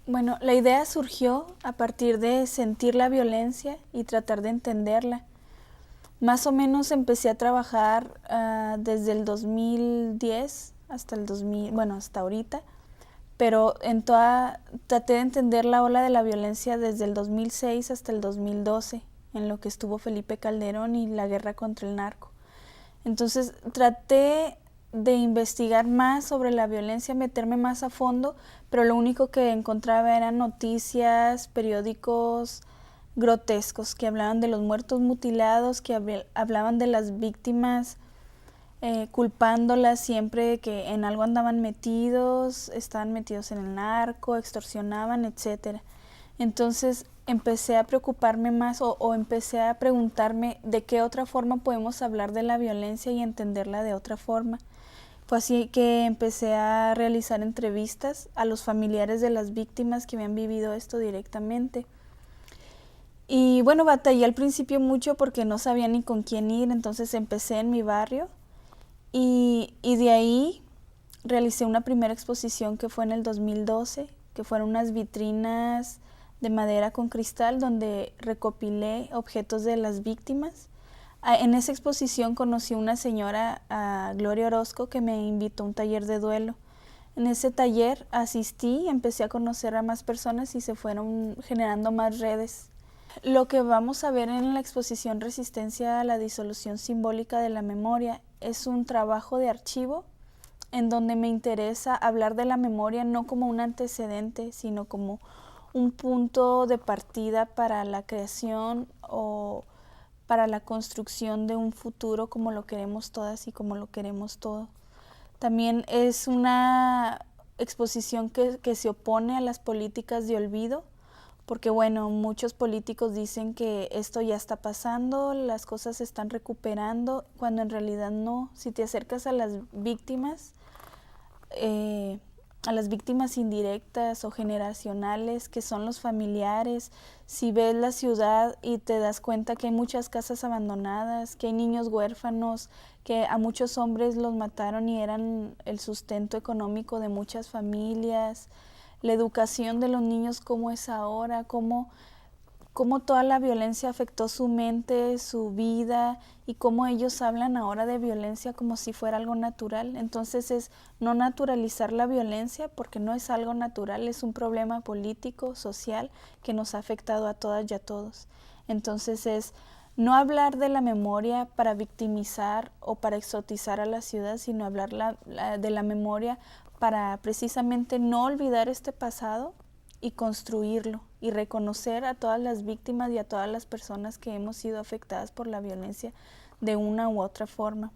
Bueno, la idea surgió a partir de sentir la violencia y tratar de entenderla. Más o menos empecé a trabajar desde el 2010 hasta el 2000, bueno, hasta ahorita, pero traté de entender la ola de la violencia desde el 2006 hasta el 2012, en lo que estuvo Felipe Calderón y la guerra contra el narco. Entonces traté de investigar más sobre la violencia, meterme más a fondo, pero lo único que encontraba eran noticias, periódicos grotescos que hablaban de los muertos mutilados, que hablaban de las víctimas, culpándolas siempre de que en algo andaban metidos, estaban metidos en el narco, extorsionaban, etcétera. Entonces empecé a preocuparme más o empecé a preguntarme de qué otra forma podemos hablar de la violencia y entenderla de otra forma. Fue así que empecé a realizar entrevistas a los familiares de las víctimas que habían vivido esto directamente. Y bueno, batallé al principio mucho porque no sabía ni con quién ir, entonces empecé en mi barrio y de ahí realicé una primera exposición que fue en el 2012, que fueron unas vitrinas de madera con cristal donde recopilé objetos de las víctimas. En esa exposición conocí a una señora, a Gloria Orozco, que me invitó a un taller de duelo. En ese taller asistí, empecé a conocer a más personas y se fueron generando más redes. Lo que vamos a ver en la exposición Resistencia a la disolución simbólica de la memoria es un trabajo de archivo en donde me interesa hablar de la memoria no como un antecedente, sino como un punto de partida para la creación o para la construcción de un futuro como lo queremos todas y como lo queremos todo. También es una exposición que se opone a las políticas de olvido, porque bueno, muchos políticos dicen que esto ya está pasando, las cosas se están recuperando, cuando en realidad no. Si te acercas a las víctimas indirectas o generacionales, que son los familiares, si ves la ciudad y te das cuenta que hay muchas casas abandonadas, que hay niños huérfanos, que a muchos hombres los mataron y eran el sustento económico de muchas familias, la educación de los niños cómo es ahora, cómo toda la violencia afectó su mente, su vida y cómo ellos hablan ahora de violencia como si fuera algo natural. Entonces es no naturalizar la violencia porque no es algo natural, es un problema político, social que nos ha afectado a todas y a todos. Entonces es no hablar de la memoria para victimizar o para exotizar a la ciudad, sino hablar de la memoria para precisamente no olvidar este pasado y construirlo y reconocer a todas las víctimas y a todas las personas que hemos sido afectadas por la violencia de una u otra forma.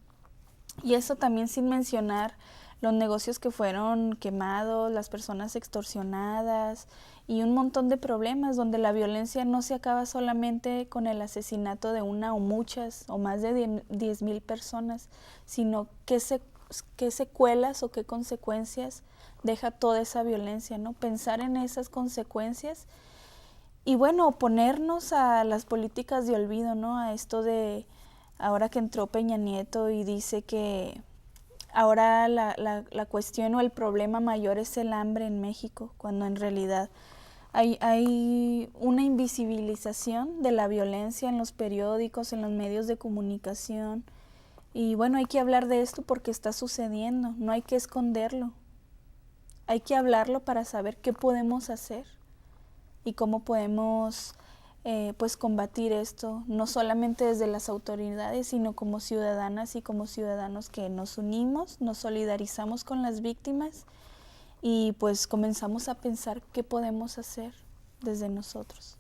Y eso también sin mencionar los negocios que fueron quemados, las personas extorsionadas y un montón de problemas donde la violencia no se acaba solamente con el asesinato de una o muchas o más de 10,000 personas, sino qué secuelas o qué consecuencias deja toda esa violencia, ¿no? Pensar en esas consecuencias y bueno, oponernos a las políticas de olvido, ¿no? A esto de ahora que entró Peña Nieto y dice que ahora la cuestión o el problema mayor es el hambre en México, cuando en realidad hay una invisibilización de la violencia en los periódicos, en los medios de comunicación. Y bueno, hay que hablar de esto porque está sucediendo, no hay que esconderlo. Hay que hablarlo para saber qué podemos hacer y cómo podemos pues combatir esto, no solamente desde las autoridades, sino como ciudadanas y como ciudadanos que nos unimos, nos solidarizamos con las víctimas y pues comenzamos a pensar qué podemos hacer desde nosotros.